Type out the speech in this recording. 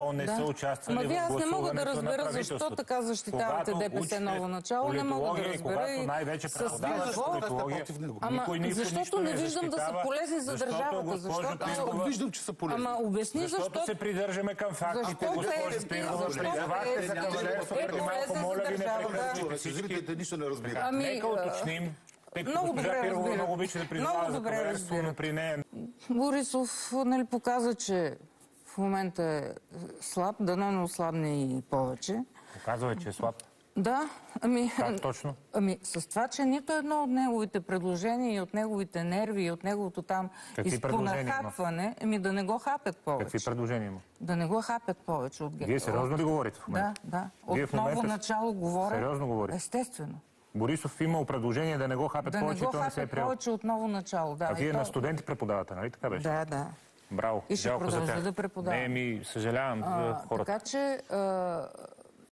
не са участвали в вие аз не мога да гласуването на разбера защо правителството. така защитавате Когато ДПС учите ново начало. Не мога да разбера. когато най-вече преподаваш политология, никой не защото не виждам да са полезни за държавата. Защото виждам, че са полезни. Ама обясни защо. Защото се придържаме към фактите, госпожо Спирова. Призовахте за кавалерство преди малко, моля ви, не прекъсвайте всички. Нищо не разбира. Нека уточним. Много добре разбира. Много обича да признава за кавалерство, но при нея... Борисов показа, че в момента е слаб, дано не ослабне и повече. Показва, че е слаб. Да, Как точно? С това, че нито едно от неговите предложения и от неговите нерви и от неговото там изпонахапване, да не го хапят повече. Какви предложения има? Да не го хапят повече от ГЕРБ. Вие сериозно ли говорите в момента? Да. От ново начало говоря. Сериозно говорите? Естествено. Борисов имал предложение да не го хапят повече, то не се е приел. повече от ново начало, да. А вие на студенти преподавате, нали така беше? Да. Браво. И ще продължа да преподавам. Съжалявам за хората. Така че